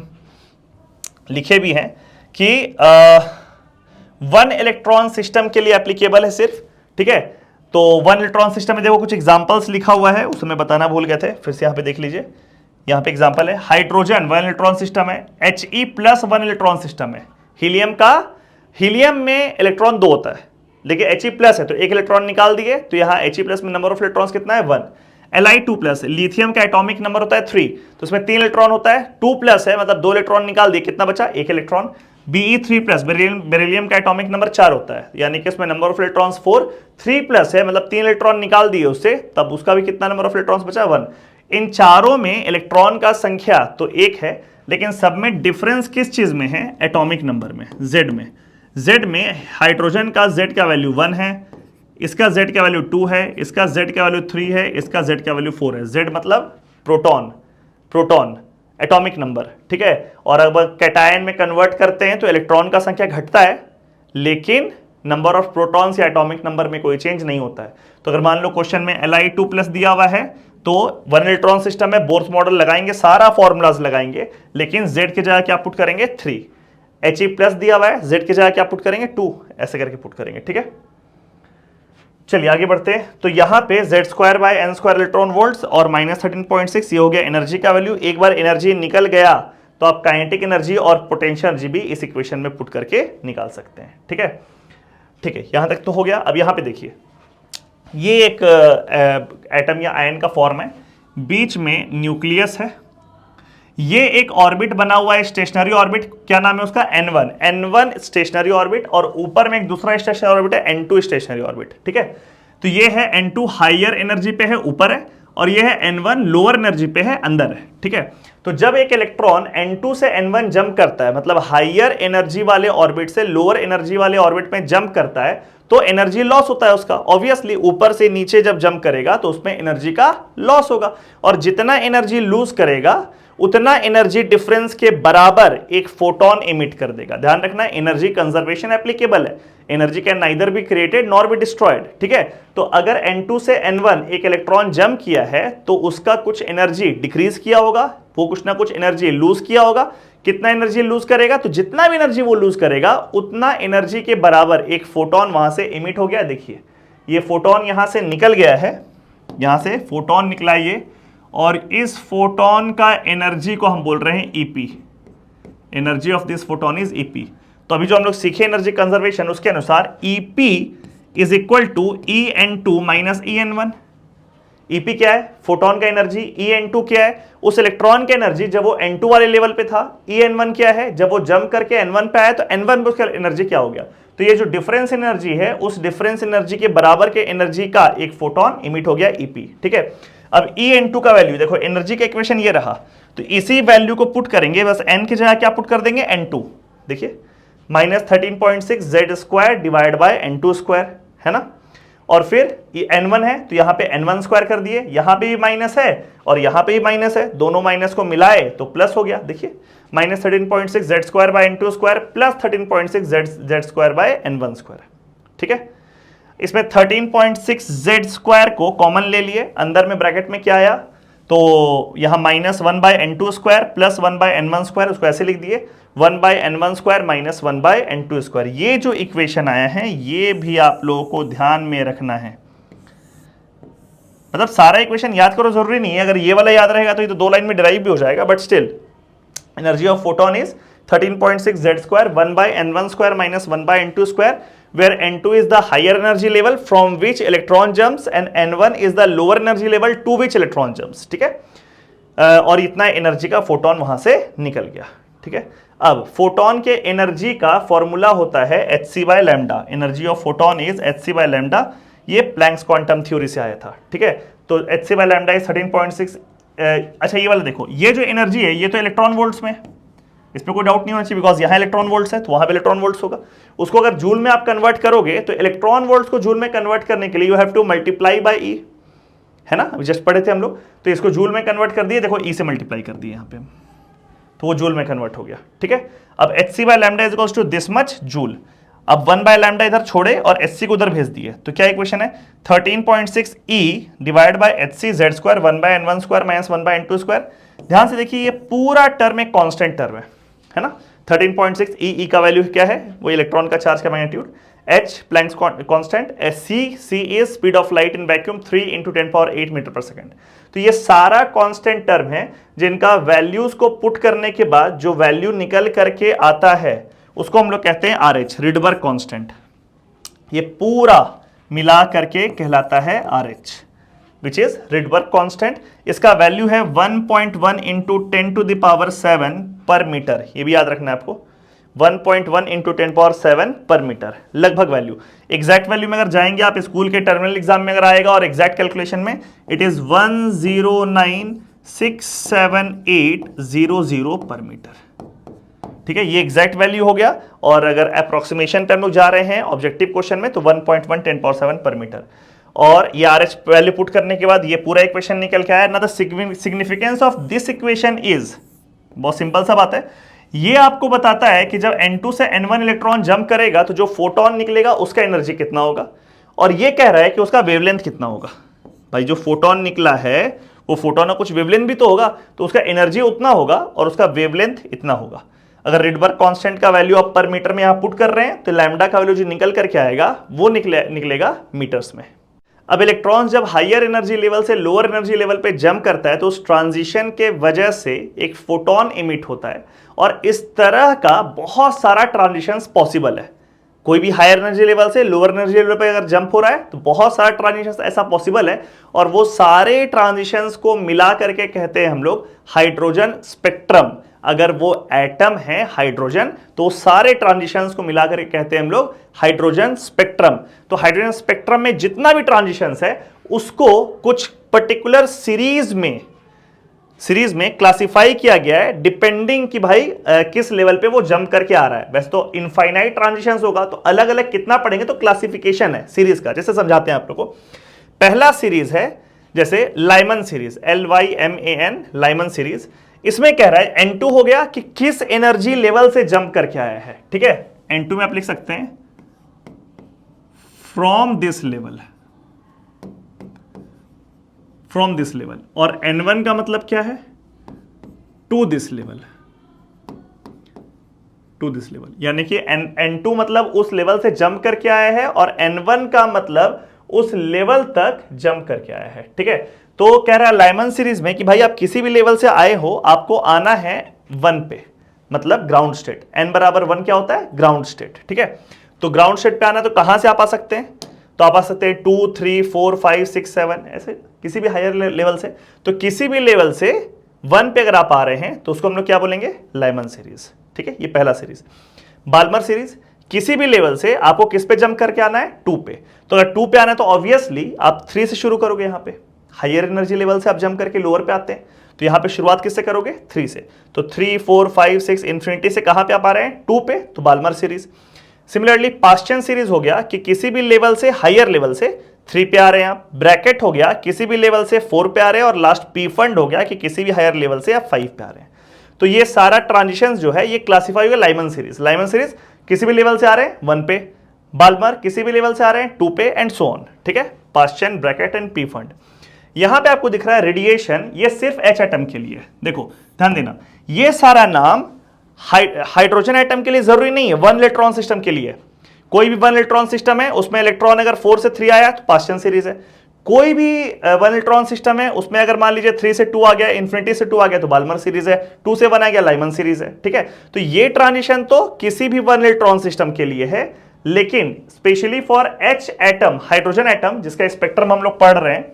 लिखे भी हैं कि 1 इलेक्ट्रॉन सिस्टम के लिए एप्लीकेबल है सिर्फ, ठीक है। तो 1 इलेक्ट्रॉन सिस्टम में देखो कुछ एग्जांपल्स लिखा हुआ है, उसमें बताना भूल गए थे, फिर से यहाँ पे देख लीजिए। यहाँ पे एग्जांपल है हाइड्रोजन 1 इलेक्ट्रॉन सिस्टम है, He+1 इलेक्ट्रॉन सिस्टम है। हीलियम में इलेक्ट्रॉन 2 होता है, लेकिन He+ है तो 1 इलेक्ट्रॉन निकाल दिए, तो यहाँ He+ में नंबर ऑफ इलेक्ट्रॉन्स कितना है 1। Li2+, लिथियम का एटॉमिक नंबर होता है 3, तो उसमें 3 इलेक्ट्रॉन होता है, 2+ है मतलब 2 इलेक्ट्रॉन निकाल दिए, कितना बचा 1 इलेक्ट्रॉन। Be3+, बेरिलियम का एटॉमिक नंबर 4 होता है, यानी कि इसमें नंबर ऑफ इलेक्ट्रॉन्स 4, 3+ है मतलब 3 इलेक्ट्रॉन निकाल दिए उससे, तब उसका भी कितना नंबर ऑफ इलेक्ट्रॉन्स बचा 1। इन चारों में इलेक्ट्रॉन का संख्या तो 1 है, लेकिन सब में डिफरेंस किस चीज में है, एटॉमिक नंबर में, Z में। Z में हाइड्रोजन का Z का वैल्यू 1 है, इसका Z का वैल्यू 2 है, इसका Z का वैल्यू 3 है, इसका Z का वैल्यू 4 है। Z मतलब प्रोटॉन एटॉमिक नंबर, ठीक है। और अगर कैटायन में कन्वर्ट करते हैं तो इलेक्ट्रॉन का संख्या घटता है, लेकिन नंबर ऑफ प्रोटॉन्स या एटॉमिक नंबर में कोई चेंज नहीं होता है। तो अगर मान लो क्वेश्चन में Li2+ दिया हुआ है तो 1 इलेक्ट्रॉन सिस्टम में बोर्स मॉडल लगाएंगे, सारा फॉर्मूलाज लगाएंगे, लेकिन Z की जगह क्या पुट करेंगे 3, He+ दिया हुआ है, Z की जगह क्या पुट करेंगे 2, ऐसे करके पुट करेंगे, ठीक है। चलिए आगे बढ़ते हैं। तो यहां पे Z square by N square electron volts और -13.6 ये हो गया एनर्जी का वैल्यू। एक बार एनर्जी निकल गया तो आप काइनेटिक एनर्जी और पोटेंशियल एनर्जी भी इस इक्वेशन में पुट करके निकाल सकते हैं, ठीक है। ठीक है, यहां तक तो हो गया। अब यहां पे देखिए, ये एक एटम या आयन का फॉर्म है, बीच में न्यूक्लियस है, ये एक ऑर्बिट बना हुआ है, स्टेशनरी ऑर्बिट, क्या नाम है उसका N1 स्टेशनरी ऑर्बिट, और ऊपर में एक दूसरा स्टेशनरी ऑर्बिट है N2 स्टेशनरी ऑर्बिट, ठीक है। तो ये है N2 हायर एनर्जी पे है, ऊपर है, और ये है N1 लोअर एनर्जी पे है, अंदर है, ठीक है। तो जब एक इलेक्ट्रॉन N2 से N1 जंप करता है, मतलब हायर एनर्जी वाले ऑर्बिट से लोअर एनर्जी वाले ऑर्बिट में जंप करता है, तो एनर्जी लॉस होता है उसका। ऑब्वियसली ऊपर से नीचे जब जंप करेगा तो उसमें एनर्जी का लॉस होगा, और जितना एनर्जी लूज करेगा उतना एनर्जी डिफरेंस के बराबर एक फोटोन इमिट कर देगा। ध्यान रखना, एनर्जी कंजर्वेशन एप्लीकेबल है, energy can neither be created nor be destroyed, ठीक है। तो अगर N2 से N1 एक इलेक्ट्रॉन जंप किया है तो उसका कुछ एनर्जी डिक्रीज किया होगा, वो कुछ ना कुछ एनर्जी लूज किया होगा। कितना एनर्जी लूज करेगा, तो जितना भी एनर्जी वो लूज करेगा उतना एनर्जी के बराबर एक फोटोन वहां से इमिट हो गया। देखिए ये फोटोन यहां से निकल गया है, यहां से फोटोन निकला ये, और इस फोटोन का एनर्जी को हम बोल रहे हैं EP, energy of this photon is EP। तो अभी जो हम लोग सीखे एनर्जी कंजर्वेशन, उसके अनुसार EP is equal to EN2 minus EN1। EP क्या है, फोटोन का एनर्जी, EN2 क्या है, उस इलेक्ट्रॉन की एनर्जी जब वो N2 वाले लेवल पे था, EN1 क्या है, जब वो जंप करके N1 पे आया तो N1 पे उसका एनर्जी क्या हो गया। तो ये जो डिफरेंस एनर्जी है, उस डिफरेंस एनर्जी के बराबर के एनर्जी का एक फोटोन इमिट हो गया EP, ठीक है। अब EN2 का वैल्यू देखो, एनर्जी का इक्वेशन ये रहा, तो इसी वैल्यू को पुट करेंगे, बस n की जगह क्या पुट कर देंगे N2। देखिए -13.6 Z square divide bye N2 square, है ना। और फिर ये N1 है तो यहाँ पे N1 स्क्वायर कर दिए, यहाँ पे भी माइनस है और यहाँ पे भी माइनस है, दोनों माइनस को मिलाए तो प्लस हो गया। देखिए -13.6 Z square bye N2 square plus 13.6 Z square bye N1 square, ठीक है। इसमें 13.6 Z स्क्वायर को कॉमन ले लिए, अंदर में ब्रैकेट में क्या आया, तो यहाँ -1 by N2 square plus 1 by N1 square, उसको ऐसे लिख दिए 1 by N1 square minus 1 by N2 square. ये जो इक्वेशन आया है ये भी आप लोगों को ध्यान में रखना है, मतलब सारा इक्वेशन याद करो जरूरी नहीं है, अगर ये वाला याद रहेगा तो ये तो 2 लाइन में डिराइव भी हो जाएगा, but still energy of photon is 13.6 z square 1 by n1 square minus 1 by n2 square, where n2 is the higher energy level from which electron jumps and n1 is the lower energy level to which electron jumps. ठीक है, और इतना एनर्जी का फोटोन वहां से निकल गया. ठीक है, अब फोटोन के एनर्जी का फॉर्मूला होता है hc by lambda. Energy of photon is hc by lambda. ये प्लैंक्स क्वांटम थ्योरी से आया था. ठीक है, तो hc by लैम्डा इज 13.6. अच्छा ये वाला देखो, ये जो एनर्जी है ये तो इलेक्ट्रॉन वोल्ट्स में, इसमें कोई डाउट नहीं होना चाहिए, बिकॉज यहाँ इलेक्ट्रॉन वोल्ट्स है तो वहां पे इलेक्ट्रॉन वोल्ट्स होगा. उसको अगर जूल में आप कन्वर्ट करोगे तो इलेक्ट्रॉन वोल्ट्स को जूल में कन्वर्ट करने के लिए you have to multiply by e, है ना, अभी जस्ट पढ़े थे हम लोग. तो इसको जूल में कन्वर्ट कर दिए, देखो ई से मल्टीप्लाई कर दिए यहाँ पे, तो वो जूल में कन्वर्ट हो गया. ठीक है, अब hc by lambda is equals to this much joule. अब 1 by लैम्डा इधर छोड़े और hc को उधर भेज दिए, तो क्या इक्वेशन है 13.6 e divide by hc z square 1 by n1 square minus 1 by n2 square. ध्यान से देखिए ये पूरा टर्म एक कांस्टेंट टर्म है ना. 13.6 e का वैल्यू क्या है, वो इलेक्ट्रॉन का चार्ज का magnitude, h Planck's constant, c is speed of light in vacuum 3 × 10⁸ metre per second. तो ये सारा कांस्टेंट टर्म है जिनका वैल्यूज को पुट करने के बाद जो वैल्यू निकल करके आता है उसको हम लोग कहते हैं RH, रिडबर्ग कांस्टेंट. ये पूरा मिला करके कहलाता है RH, which is Rydberg constant. इसका वैल्यू है 1.1 इंटू 10⁷ पर मीटर. ये भी याद रखना है आपको, 1.1 इंटू 10⁷ पर मीटर लगभग वैल्यू. एग्जैक्ट वैल्यू में अगर जाएंगे आप स्कूल के टर्मिनल एग्जाम में अगर आएगा और एग्जैक्ट कैलकुलेशन में इट इज 1096780 पर मीटर. ठीक है, ये एग्जैक्ट वैल्यू हो गया. और अगर अप्रोक्सीमेशन पे हम लोग जा रहे हैं ऑब्जेक्टिव क्वेश्चन में तो 1.1 10⁷ पर मीटर. और ये RH वैल्यू पुट करने के बाद ये पूरा इक्वेशन निकल के आया ना. The significance of this equation is, बहुत सिंपल सा बात है, ये आपको बताता है कि जब n2 से n1 इलेक्ट्रॉन जंप करेगा तो जो फोटोन निकलेगा उसका एनर्जी कितना होगा, और ये कह रहा है कि उसका वेवलेंथ कितना होगा. भाई जो फोटोन निकला है वो फोटोन का कुछ वेवलेंथ भी तो होगा, तो उसका एनर्जी उतना होगा और उसका वेवलेंथ इतना होगा. अगर रिडबर्ग कांस्टेंट का वैल्यू आप पर मीटर में यहां पुट कर रहे हैं तो लैम्डा का वैल्यू जो निकल करके आएगा वो निकलेगा मीटर्स में. अब इलेक्ट्रॉन्स जब हायर एनर्जी लेवल से लोअर एनर्जी लेवल पे जंप करता है तो उस ट्रांजिशन के वजह से एक फोटोन इमिट होता है, और इस तरह का बहुत सारा ट्रांजिशंस पॉसिबल है. कोई भी हायर एनर्जी लेवल से लोअर एनर्जी लेवल पे अगर जंप हो रहा है तो बहुत सारा ट्रांजिशंस ऐसा पॉसिबल है, और वो सारे ट्रांजिशंस को मिला करके कहते हैं हम लोग हाइड्रोजन स्पेक्ट्रम. अगर वो एटम है हाइड्रोजन तो सारे ट्रांजिशंस को मिलाकर के कहते हैं हम लोग हाइड्रोजन स्पेक्ट्रम. तो हाइड्रोजन स्पेक्ट्रम में जितना भी ट्रांजिशंस है उसको कुछ पर्टिकुलर सीरीज में क्लासिफाई किया गया है डिपेंडिंग कि भाई किस लेवल पे वो जंप करके आ रहा है. वैसे तो इनफाइनाइट ट्रांजिशंस होगा तो अलग अलग कितना पढ़ेंगे, तो क्लासिफिकेशन है सीरीज का. जैसे समझाते हैं आप लोग को. पहला सीरीज है जैसे Lyman series, LYMAN, Lyman series. इसमें कह रहा है N2 हो गया कि किस एनर्जी लेवल से जंप करके आया है. ठीक है, N2 में आप लिख सकते हैं फ्रॉम दिस लेवल, और N1 का मतलब क्या है, टू दिस लेवल, यानी कि N2 मतलब उस लेवल से जंप करके आया है और N1 का मतलब उस लेवल तक जंप करके आया है. ठीक है, तो कह रहा है लाइमन सीरीज में कि भाई आप किसी भी लेवल से आए हो आपको आना है 1 पे, मतलब ग्राउंड स्टेट. n बराबर 1 क्या होता है, ग्राउंड स्टेट. ठीक है, तो ग्राउंड स्टेट पे आना तो कहां से आप आ सकते हैं, तो आप आ सकते हैं 2 3 4 5 6 7 ऐसे किसी भी हायर लेवल से. तो किसी भी लेवल से 1 पे अगर आप आ रहे हैं तो उसको हम लोग क्या बोलेंगे, लाइमन सीरीज. ठीक है, ये पहला सीरीज. बाल्मर सीरीज, किसी भी लेवल से आपको किस पे जंप करके आना है, 2 पे. तो अगर 2 पे आना है तो ऑब्वियसली आप 3 से शुरू करोगे. यहां पे हायर एनर्जी लेवल से आप जंप करके लोअर पे आते हैं तो यहां पे शुरुआत किससे करोगे, 3 से. तो 3 4 5 6 इंफिनिटी से कहां पे आप आ रहे हैं, 2 पे, तो Balmer series. Similarly Paschen series हो गया कि किसी भी लेवल से हायर लेवल से 3 पे आ रहे हैं आप. ब्रैकेट हो गया किसी भी लेवल से 4 पे आ रहे हैं, और लास्ट पी फंड हो गया कि किसी भी हायर लेवल से आप 5 पे आ रहे हैं. तो ये सारा ट्रांजिशन जो है ये क्लासिफाई होगा लाइमन सीरीज. लाइमन सीरीज किसी भी लेवल से आ रहे हैं 1 पे, बाल्मर किसी भी लेवल से आ रहे हैं 2 पे, एंड सो ऑन. ठीक है, Paschen, bracket and P fund. यहां पे आपको दिख रहा है रेडिएशन, ये सिर्फ H एटम के लिए. देखो ध्यान देना, ये सारा नाम हाइड्रोजन एटम के लिए जरूरी नहीं है, 1 इलेक्ट्रॉन सिस्टम के लिए. कोई भी 1 इलेक्ट्रॉन सिस्टम है उसमें इलेक्ट्रॉन अगर 4 से 3 आया तो पास्चन सीरीज है, कोई भी वन इलेक्ट्रॉन सिस्टम है उसमें अगर मान लीजिए 3 से 2 आ गया, इन्फिनिटी से 2 आ गया तो बाल्मर सीरीज है, 2 से 1 आ गया लाइमन सीरीज है। ठीक है, तो ये ट्रांजिशन तो किसी भी वन इलेक्ट्रॉन सिस्टम के लिए है, लेकिन specially for H atom, hydrogen atom जिसका स्पेक्ट्रम हम लोग पढ़ रहे हैं,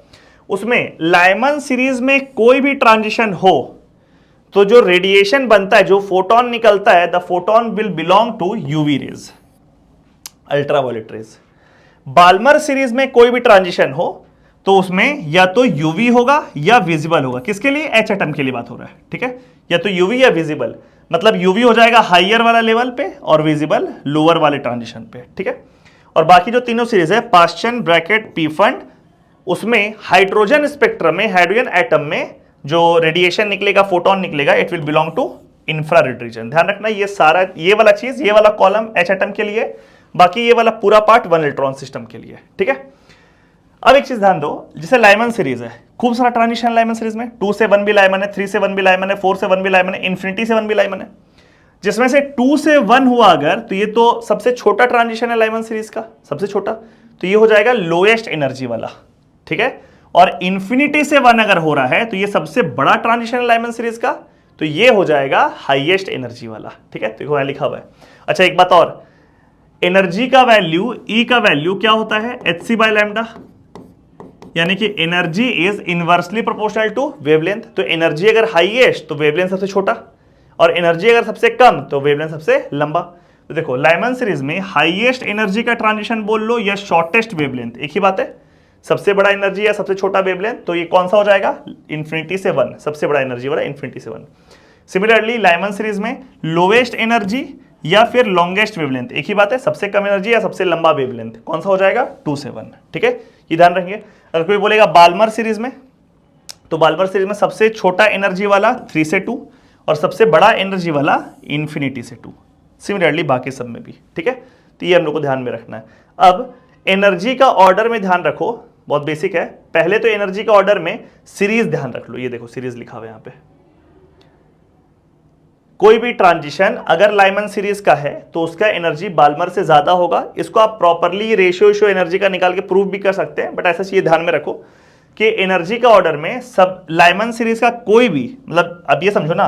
उसमें लाइमन सीरीज में कोई भी ट्रांजिशन हो तो जो रेडिएशन बनता है, जो फोटोन निकलता है, the photon will belong to UV rays, ultraviolet rays. Balmer series में कोई भी ट्रांजिशन हो तो उसमें या तो यूवी होगा या विजिबल होगा। किसके लिए? एच एटम के लिए बात हो रहा है। ठीक है, या तो यूवी या विजिबल, मतलब यूवी हो जाएगा हाइयर वाला लेवल पे और विजिबल लोअर वाले ट्रांजिशन पे। ठीक है, और बाकी जो तीनों सीरीज है, पास्चन, ब्रैकेट, पीफंड, उसमें हाइड्रोजन स्पेक्ट्रम में, हाइड्रोजन एटम में जो रेडिएशन निकलेगा, फोटोन निकलेगा, it will belong to infrared region. ध्यान रखना, ये सारा, ये वाला चीज, ये वाला कॉलम एच एटम के लिए, बाकी ये वाला पूरा पार्ट वन इलेक्ट्रॉन सिस्टम के लिए। ठीक है, अब एक चीज ध्यान दो, जैसे लाइमन सीरीज है, खूब सारा ट्रांजिशन लाइमन सीरीज में, 2 से 1 भी लाइमन है, 3 से 1 भी लाइमन है, 4 से 1 भी लाइमन है, इन्फिनिटी से 1 भी लाइमन है। जिसमें से 2 से 1 हुआ अगर, तो ये तो सबसे छोटा ट्रांजिशन है लाइमन सीरीज का, सबसे छोटा, तो ये हो जाएगा लोएस्ट एनर्जी वाला। ठीक है, और इन्फिनिटी से 1 अगर हो रहा है तो ये सबसे बड़ा ट्रांजिशन है लाइमन सीरीज का, तो ये हो जाएगा हाईएस्ट एनर्जी वाला। ठीक है, देखो यहां लिखा हुआ है। अच्छा, एक बात और, एनर्जी का वैल्यू, ई का वैल्यू क्या होता है? एच बाय लैम्डा, यानी कि energy is inversely proportional to wavelength. तो एनर्जी अगर हाईएस्ट तो वेवलेंथ सबसे छोटा, और एनर्जी अगर सबसे कम तो वेवलेंथ सबसे लंबा। तो देखो लाइमन सीरीज में हाईएस्ट एनर्जी का ट्रांजिशन बोल लो या शॉर्टेस्ट वेवलेंथ, एक ही बात है। सबसे बड़ा एनर्जी या सबसे छोटा वेवलेंथ, तो ये कौन सा हो जाएगा? इन्फिनिटी से 1, सबसे बड़ा एनर्जी वाला इन्फिनिटी से 1। सिमिलरली लाइमन सीरीज में लोवेस्ट एनर्जी या फिर लॉन्गेस्ट वेवलेंथ, एक ही बात है। सबसे कम एनर्जी या सबसे लंबा वेवलेंथ, कौन सा हो जाएगा? 2 से 1। ठीक है, ये ध्यान रखेंगे। अगर कोई बोलेगा बाल्मर सीरीज में, तो बाल्मर सीरीज में सबसे छोटा एनर्जी वाला 3 से 2 और सबसे बड़ा एनर्जी वाला इन्फिनिटी से 2। सिमिलरली बाकी सब में भी। ठीक है, तो ये हम लोग को ध्यान में रखना है। अब एनर्जी का ऑर्डर में ध्यान रखो, बहुत बेसिक है। पहले तो एनर्जी का ऑर्डर में सीरीज ध्यान रख लो, ये देखो सीरीज लिखा हुआ है यहां पे। कोई भी ट्रांजिशन अगर लाइमन सीरीज का है तो उसका एनर्जी बाल्मर से ज्यादा होगा। इसको आप प्रॉपरली रेशियो एनर्जी का निकाल के प्रूव भी कर सकते हैं, बट ऐसा चीज ध्यान में रखो कि एनर्जी का ऑर्डर में सब लाइमन सीरीज का कोई भी, मतलब अब ये समझो ना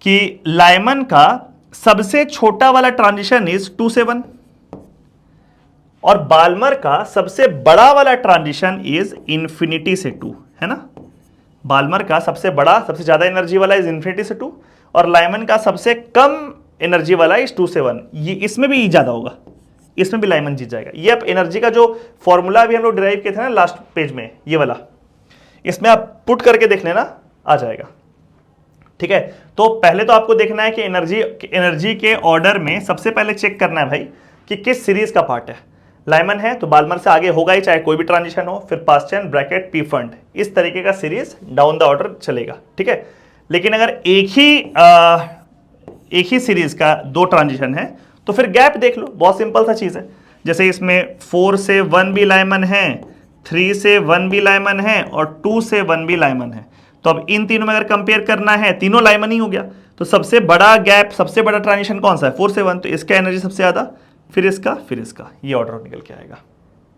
कि लाइमन का सबसे छोटा वाला ट्रांजिशन इज 2 से 1 और बाल्मर का सबसे बड़ा वाला ट्रांजिशन इज इन्फिनिटी से 2, है ना। बाल्मर का सबसे बड़ा, सबसे ज्यादा एनर्जी वाला इज इन्फिनिटी से 2 और लाइमन का सबसे कम एनर्जी वाला इज 2 से 1। ये इसमें भी ज्यादा होगा, इसमें भी लाइमन जीत जाएगा। ये अब एनर्जी का जो फॉर्मूला भी हम लोग डिराइव किए थे ना लास्ट पेज में, ये वाला, इसमें आप पुट करके देख लेना, आ जाएगा। ठीक है, तो पहले तो आपको देखना है कि एनर्जी के ऑर्डर में सबसे पहले चेक करना है भाई कि किस सीरीज का पार्ट है। लाइमन है तो बाल्मर से आगे होगा ही, चाहे कोई भी ट्रांजिशन हो। फिर पास्चन, ब्रैकेट, पी फंड, इस तरीके का सीरीज डाउन द ऑर्डर चलेगा। ठीक है, लेकिन अगर एक ही सीरीज का 2 ट्रांजिशन है तो फिर गैप देख लो, बहुत सिंपल सा चीज है। जैसे इसमें 4 से 1 भी लाइमन है, 3 से 1 भी लाइमन है और 2 से 1 भी लाइमन है। तो अब इन तीनों में अगर कंपेयर करना है, तीनों लाइमन ही हो गया, तो सबसे बड़ा गैप, सबसे बड़ा ट्रांजिशन कौन सा है? 4 से 1, तो इसका एनर्जी सबसे ज्यादा, फिर इसका, ये ऑर्डर निकल के आएगा।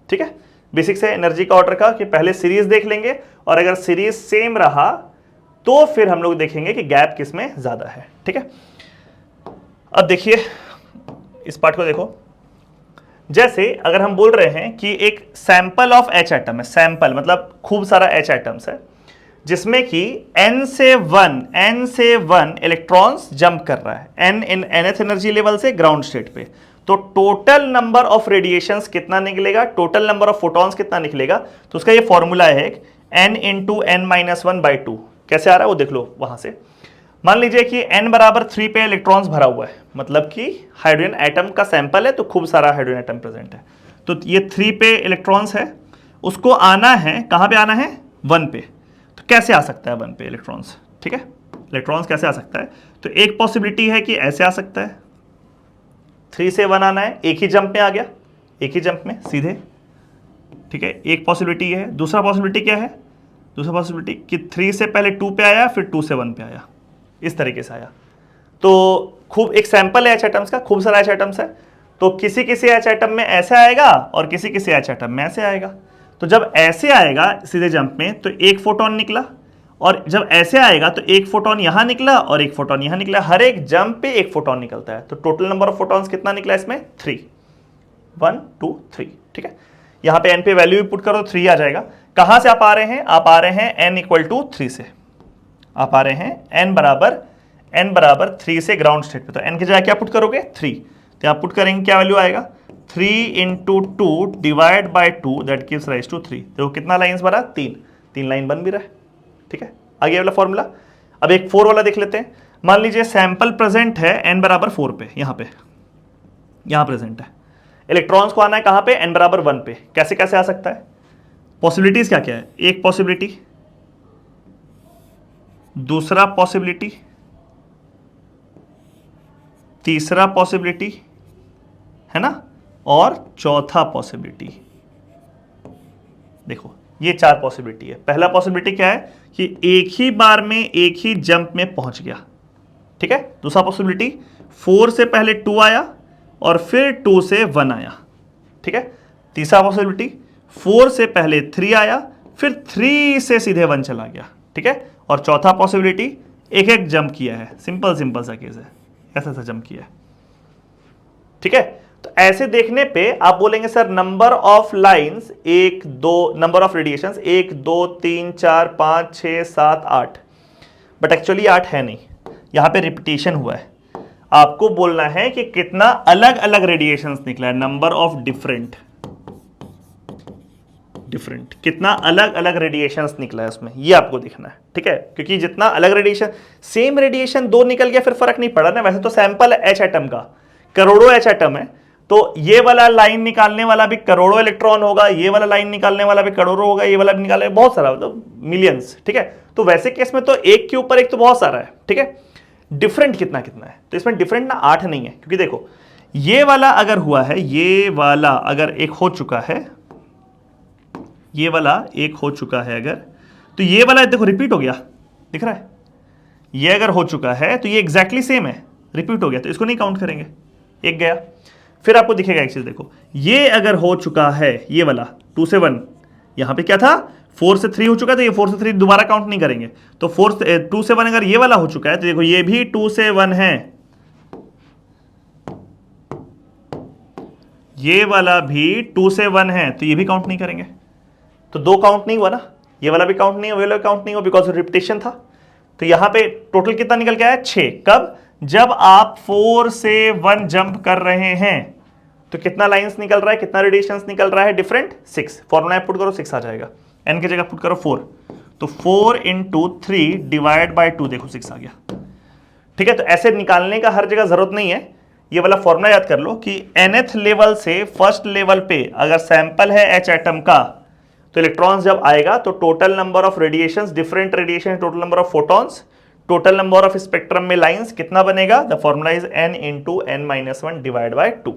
ठीक है, बेसिक से एनर्जी का ऑर्डर का कि पहले सीरीज देख लेंगे और अगर सीरीज सेम रहा तो फिर हम लोग देखेंगे कि गैप किस में ज्यादा है। ठीक है, अब देखिए इस पार्ट को देखो। जैसे अगर हम बोल रहे हैं कि एक सैंपल ऑफ एच एटम है, सैंपल मतलब खूब सारा एच एटम्स है जिसमें कि n से 1 इलेक्ट्रॉन्स जंप कर रहा है, n इन nth एनर्जी लेवल से ग्राउंड स्टेट पे, तो टोटल नंबर ऑफ रेडिएशंस कितना निकलेगा, टोटल नंबर ऑफ फोटॉन्स कितना निकलेगा? तो उसका ये फॉर्मूला है n इंटू n-1/2। कैसे आ रहा है वो देख लो वहां से। मान लीजिए कि n बराबर 3 पे इलेक्ट्रॉन्स भरा हुआ है, मतलब कि हाइड्रोजन एटम का सैंपल है तो खूब सारा हाइड्रोजन एटम प्रेजेंट है। तो ये 3 पे इलेक्ट्रॉन्स है, उसको आना है, कहां पे आना है? 1 पे। तो कैसे आ सकता है 1 पे इलेक्ट्रॉन्स? ठीक है, इलेक्ट्रॉन्स कैसे आ सकता है? तो एक पॉसिबिलिटी है कि ऐसे आ सकता है, 3 से 1 आना है, एक ही जंप में आ गया, एक ही जंप में सीधे। ठीक है, एक पॉसिबिलिटी है। दूसरा पॉसिबिलिटी क्या है? दूसरा पॉसिबिलिटी कि 3 से पहले 2 पे आया, फिर 2 से 1 पे आया, इस तरीके से आया। तो खूब एक सैंपल है एच एटम्स का, खूब सारा एच एटम्स है, तो किसी किसी एच एटम में ऐसे आएगा और किसी किसी एच एटम में ऐसे आएगा। तो जब ऐसे आएगा सीधे जंप में तो एक फोटोन निकला, और जब ऐसे आएगा तो एक फोटोन यहां निकला और एक फोटोन यहां निकला। हर एक जंप पे एक फोटोन निकलता है, तो टोटल नंबर ऑफ फोटॉन्स कितना निकला इसमें? 3, 1 2 3। ठीक है, यहां पे n पे वैल्यू भी पुट करो तो 3 आ जाएगा। कहां से आप आ रहे हैं? आप आ रहे हैं n इक्वल टू 3 से, आप आ रहे हैं n बराबर 3 से ग्राउंड स्टेट पे। तो n की जगह क्या पुट करोगे? 3। तो आप पुट करेंगे, क्या वैल्यू आएगा? 3 into 2 divide by 2 that gives rise to 3। देखो कितना लाइन्स बना? 3 लाइन बन भी रहा है। ठीक है, आगे वाला फॉर्मूला। अब एक 4 वाला देख लेते हैं। मान लीजिए सैंपल प्रेजेंट है n बराबर 4 पे, यहां प्रेजेंट है। इलेक्ट्रॉन्स को आना है कहां पे? n बराबर 1 पे। कैसे कैसे आ सकता है? पॉसिबिलिटीज क्या क्या है? एक पॉसिबिलिटी, दूसरा पॉसिबिलिटी, तीसरा पॉसिबिलिटी, है ना, और चौथा पॉसिबिलिटी। देखो ये 4 पॉसिबिलिटी है। पहला पॉसिबिलिटी क्या है कि एक ही बार में एक ही जंप में पहुंच गया। ठीक है, दूसरा पॉसिबिलिटी 4 से पहले 2 आया और फिर 2 से 1 आया। ठीक है, तीसरा पॉसिबिलिटी 4 से पहले 3 आया फिर 3 से सीधे 1 चला गया। ठीक है, और चौथा पॉसिबिलिटी एक एक जंप किया है। सिंपल सा केस है, ऐसा जंप किया है। ठीक है, तो ऐसे देखने पे आप बोलेंगे sir number of lines 1 2, number of radiations 1 2 3 4 5 6 7 8, but actually 8 है नहीं, यहां पे रिपीटेशन हुआ है। आपको बोलना है कि कितना अलग अलग रेडिएशंस निकला है, नंबर ऑफ डिफरेंट, कितना अलग अलग रेडिएशंस निकला है उसमें, ये आपको देखना है। ठीक है, क्योंकि जितना अलग रेडिएशन, सेम रेडिएशन 2 निकल गया फिर फर्क नहीं पड़ा ना। वैसे तो सैंपल H एटम का करोड़ों H एटम है, तो ये वाला लाइन निकालने वाला भी करोड़ों इलेक्ट्रॉन होगा, ये वाला लाइन निकालने वाला भी करोड़ों होगा, ये वाला भी निकालने बहुत सारा, मतलब मिलियंस। ठीक है, तो वैसे केस में तो एक के ऊपर एक तो बहुत सारा है। ठीक है, डिफरेंट कितना कितना है? तो इसमें डिफरेंट ना 8 नहीं है, क्योंकि देखो ये वाला अगर हुआ है, ये वाला अगर एक हो चुका है, ये वाला एक हो चुका है अगर, तो ये वाला देखो रिपीट हो गया, दिख रहा है? ये अगर हो चुका है तो ये एग्जैक्टली सेम है, रिपीट हो गया, तो इसको नहीं काउंट करेंगे, एक गया। फिर आपको दिखेगा एक चीज, देखो ये अगर हो चुका है, ये वाला 2 से 1, यहां पे क्या था? 4 से 3 हो चुका है, तो ये 4 से 3 दोबारा काउंट नहीं करेंगे। तो 2 से 1 अगर ये वाला हो चुका है तो देखो ये भी 2 से 1 है, ये वाला भी 2 से 1 है, तो ये भी काउंट नहीं करेंगे। तो 2 काउंट नहीं हुआ ना, ये वाला भी काउंट नहीं हुआ, ये वाला भी काउंट नहीं हुआ, बिकॉज रिपीटेशन था। तो यहां पे टोटल कितना निकल के आया? 6। कब? जब आप 4 से 1 जंप कर रहे हैं तो कितना लाइंस निकल रहा है, कितना रेडिएशंस निकल रहा है? डिफरेंट 6। फॉर्मूला पुट करो, 6 आ जाएगा। n की जगह पुट करो 4, तो 4 इंटू 3 डिवाइड बाई 2, देखो 6 आ गया। ठीक है, तो ऐसे निकालने का हर जगह जरूरत नहीं है, ये वाला फॉर्मूला याद कर लो कि nth लेवल से फर्स्ट लेवल पे अगर सैंपल है H एटम का, तो इलेक्ट्रॉन्स जब आएगा तो total number of radiations, different radiation, total number of photons, total number of spectrum में लाइंस कितना बनेगा? The formula is n into n-1 divide by 2।